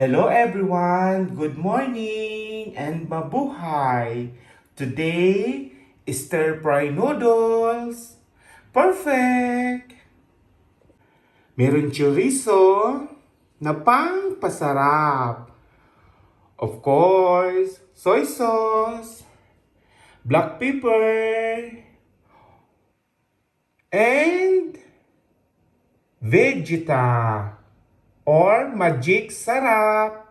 Hello everyone! Good morning and mabuhay! Today, stir-fry noodles. Perfect! Meron chorizo na pang-pasarap. Of course, soy sauce, black pepper, and vegeta or magic sarap.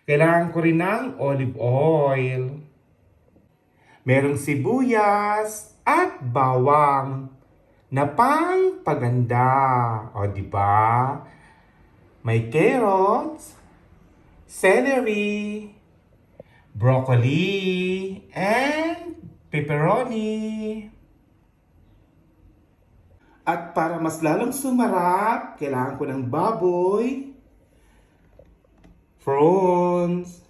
Kailangan ko rin ng olive oil. Merong sibuyas at bawang na pang-paganda. O, di ba? May carrots, celery, broccoli, and pepperoni. At para mas lalong sumarap, kailangan ko ng baboy, prawns,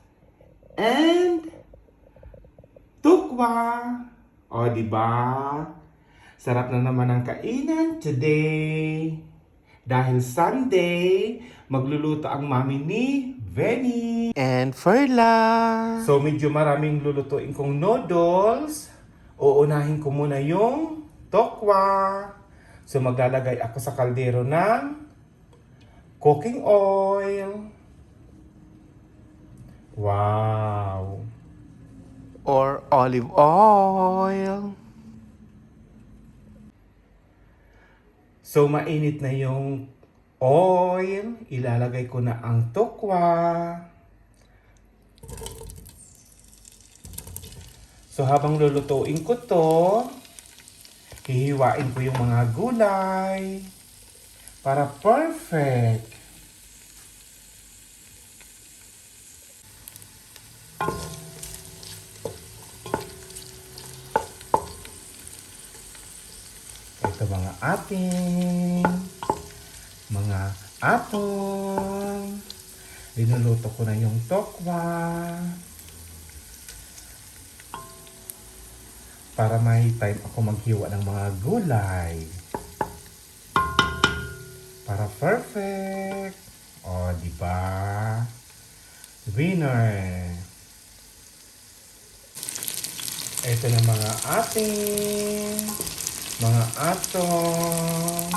and tukwa. O, di ba? Sarap na naman ang kainan today. Dahil Sunday, magluluto ang mami ni Venny and Ferla. So, medyo maraming lulutuin kong noodles. Uunahin ko muna yung tokwa. So, maglalagay ako sa kaldero ng cooking oil. Wow! Or olive oil. So, mainit na yung oil. Ilalagay ko na ang tokwa. So, habang lulutuin ko to, hihiwain ko yung mga gulay para perfect. Ito mga ating mga apple. Linuluto ko na yung tokwa para may time ako maghiwa ng mga gulay para perfect. O, di ba? Winner. Ito na mga ating mga atong.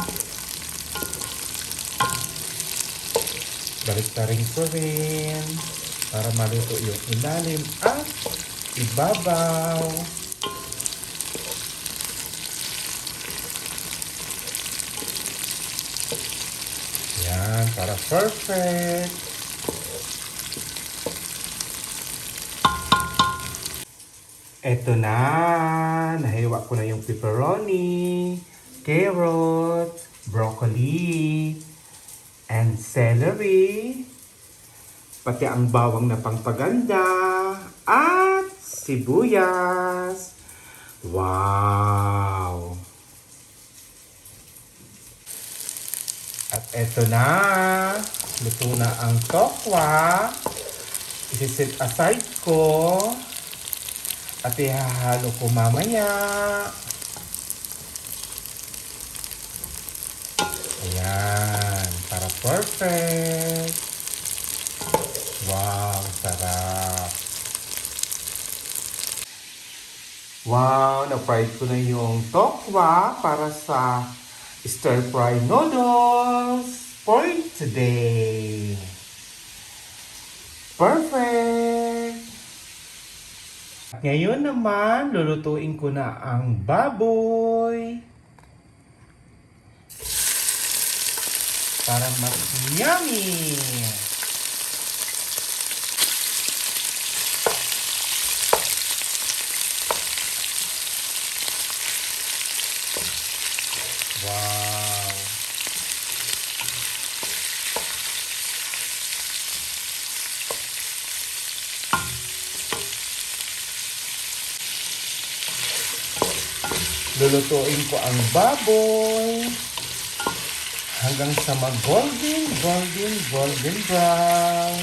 Balik-taring ko rin para maluto yung ilalim at ibabaw. Yan, para perfect. Eto na, nahiwa ko na yung pepperoni, carrots, broccoli, and celery, pati ang bawang na pangpaganda, at sibuyas. Wow! At eto na, luto na ang tokwa. Isi-set aside ko. At ihahalo ko mamaya. Ayan, para perfect. Wow, sarap. Wow, na-fried ko na yung tokwa para sa stir-fry noodles for today. Perfect! At ngayon naman, lulutuin ko na ang baboy para mas yummy! Wow! Lulutuin ko ang baboy hanggang sa mag-golden brown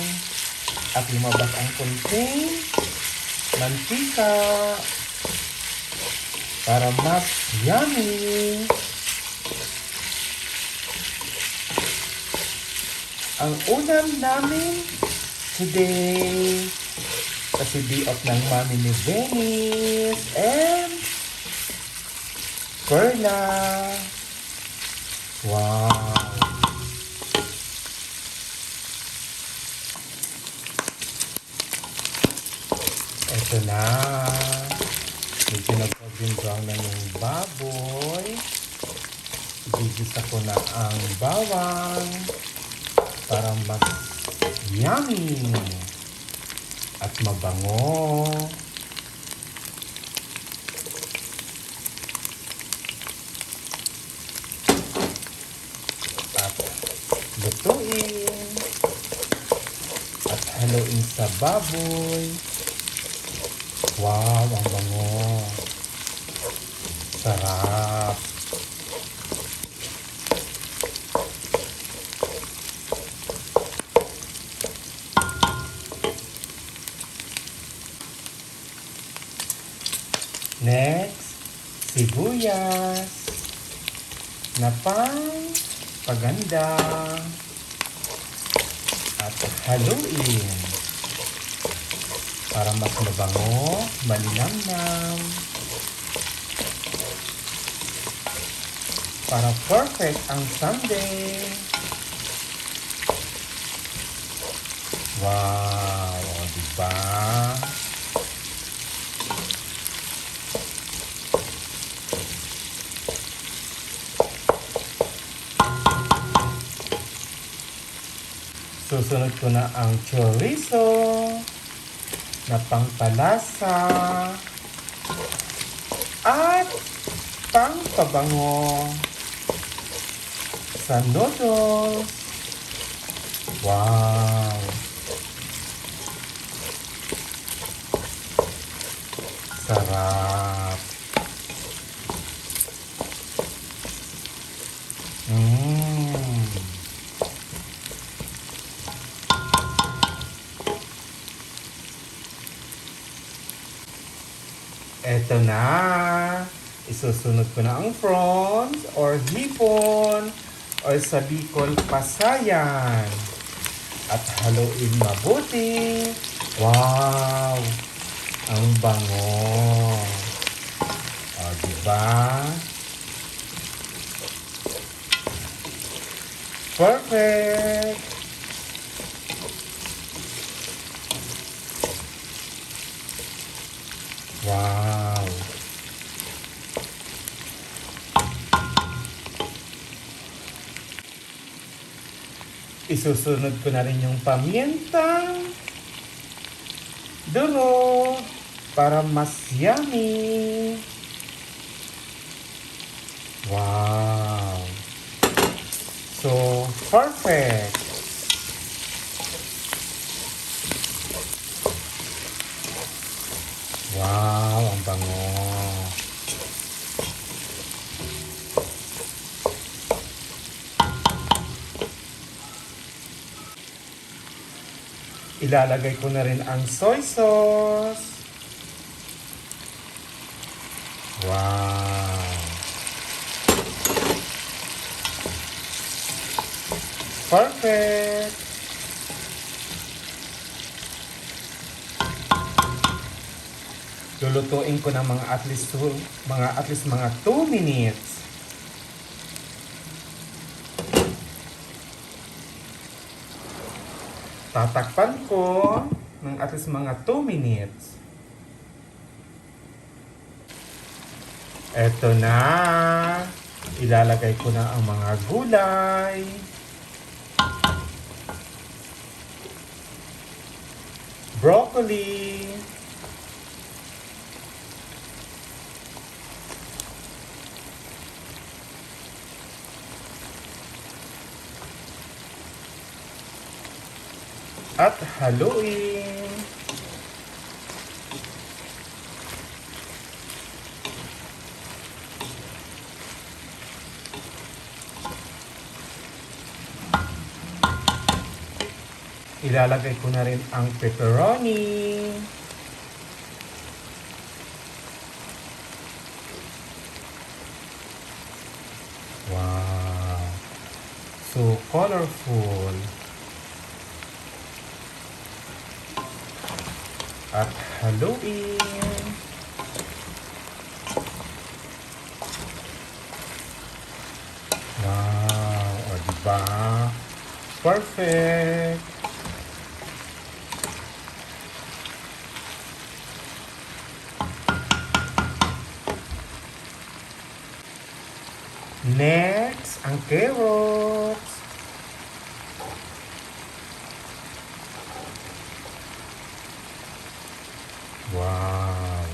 at lumabas ang konting mantika para mas yummy. ang ulam namin today. Kasi day off ng mami ni Venice and Perla. Wow! Ito na. Medyo nagpag-brown na yung baboy. Igigisa ko na ang bawang para mas yummy at mabango. At lutuin at haluin sa baboy. Wow, ang bango. Sarap. Next, sibuyas na paganda at haluin para mas mabango, malinamnam, para perfect ang sundae. Wow, o diba? Susunod ko na ang chorizo na pangpalasa at pangpabango sa noodles. Wow! Sarap! Eto na, isusunod ko na ang prawns or hipon or sa Bicol pasayan at haluin mabuti. Wow! Ang bango! O, diba? Perfect! Wow! Isusunod ko na rin yung pamintang durog para mas yummy. Wow! So, perfect! Wow! Ang bango! Ilalagay ko na rin ang soy sauce. Wow! Perfect! Lulutuin ko ng mga at least mga 2 minutes. Tatakpan ko ng at least mga 2 minutes. Eto na. Ilalagay ko na ang mga gulay. Broccoli. At haluin. Ilalagay ko na rin ang pepperoni. Wow! So colorful. At haluin. Wow, o diba? Perfect! Next, ang carrots. Wow!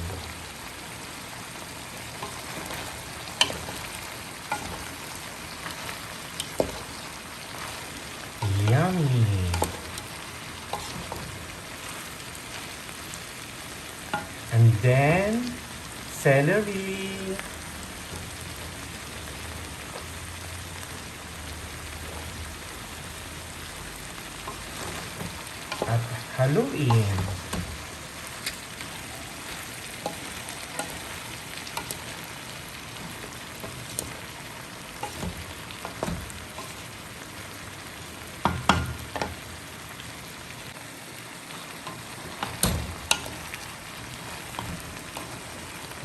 Yummy! And then, celery. At haluin.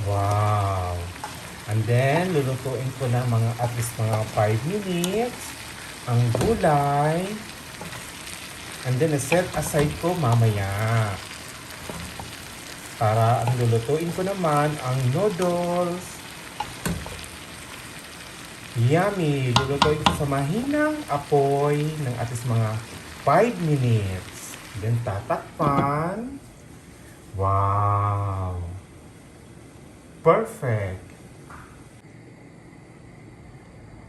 Wow! And then, lulutuin ko na at least mga 5 minutes ang gulay. And then, set aside ko mamaya. Para ang lulutuin ko naman ang noodles. Yummy! Lulutuin ko sa mahinang apoy ng at least mga 5 minutes. Then, tatakpan. Wow! Perfect!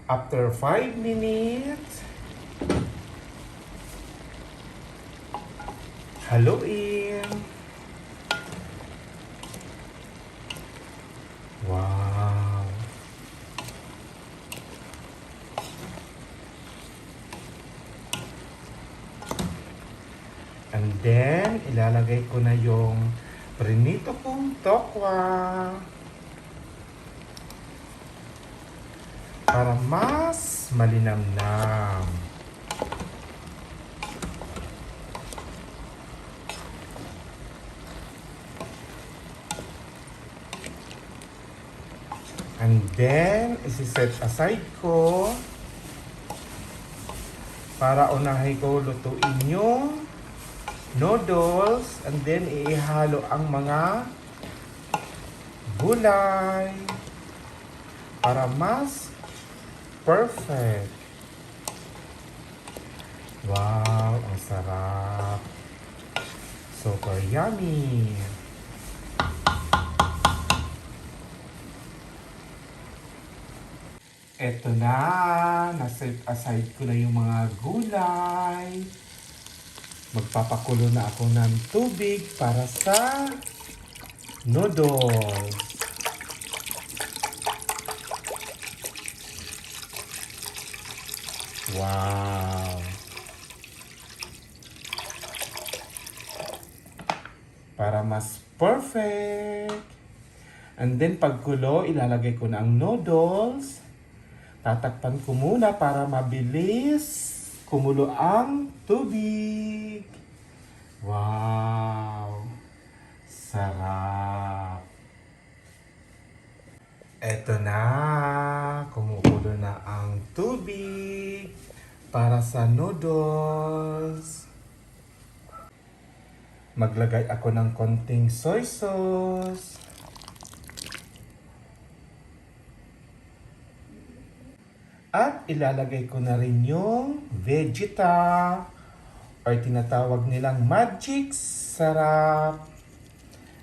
After 5 minutes, haluin. Wow! And then, ilalagay ko na yung prinito kong tokwa. Para mas malinamnam. And then, isi-set aside ko para unahin ko lutuin yung noodles. And then, ihalo ang mga gulay para mas perfect. Wow, ang sarap. Super yummy. Eto na, naset aside ko na yung mga gulay. Magpapakulo na ako ng tubig para sa noodles. Wow! Para mas perfect. And then pagkulo, ilalagay ko na ang noodles. Tatakpan ko muna para mabilis kumulo ang tubig. Wow! Sarap! Eto na, kumukulo na ang tubig para sa noodles. Maglagay ako ng konting soy sauce. At ilalagay ko na rin yung Vegeta or tinatawag nilang magic sarap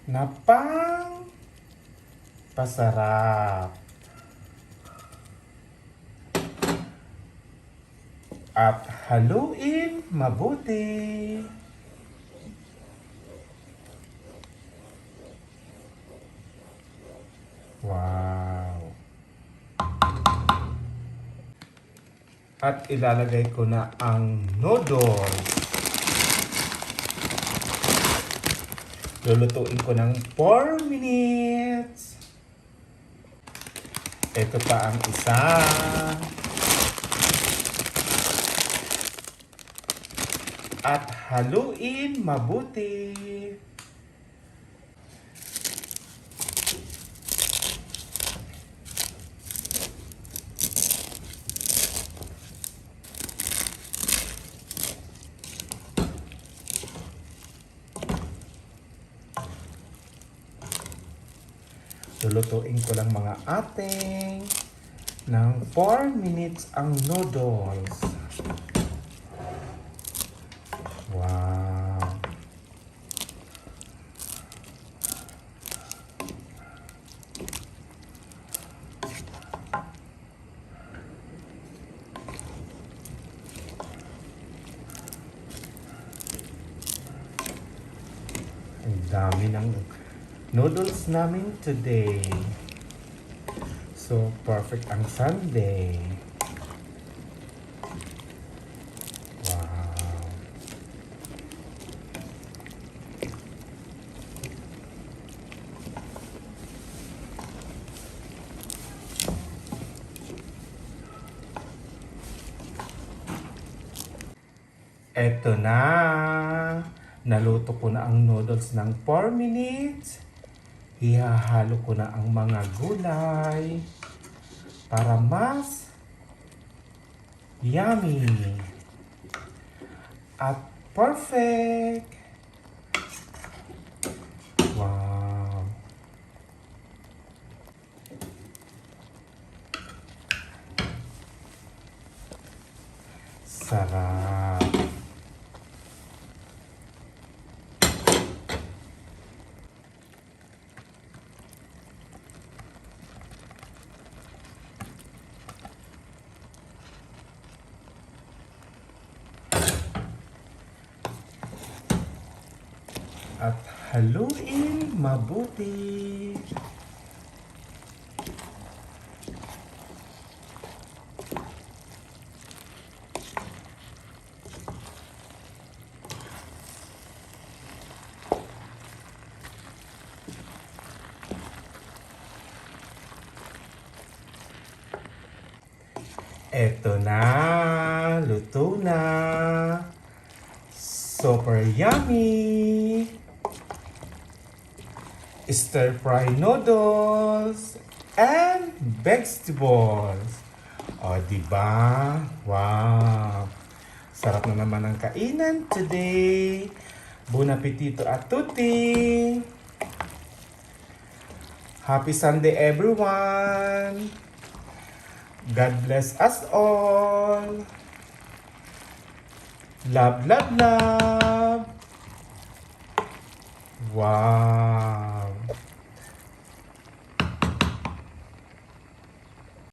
na pang pasarap. At haluin mabuti. Wow! At ilalagay ko na ang noodles. Lulutuin ko ng 4 minutes. Ito pa ang isa. At haluin mabuti. Lulutuin ko lang mga ating ng 4 minutes ang noodles. Wow! Ang dami ng noodles namin today. So, perfect ang Sunday. Wow. Eto na. Naluto ko na ang noodles ng 4 minutes. Ihahalo ko na ang mga gulay para mas yummy at perfect. Wow! Sarap! At haluin mabuti. Eto na, luto na. Super yummy! Stir-fry noodles and vegetables. O, diba? Wow! Sarap na naman ang kainan today. Buon appetito a tutti! Happy Sunday, everyone! God bless us all! Love, love, love! Wow!